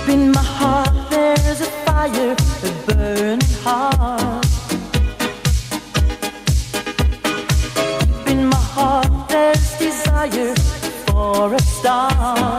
In my heart there's a fire, a burning heart. In my heart there's desire for a star.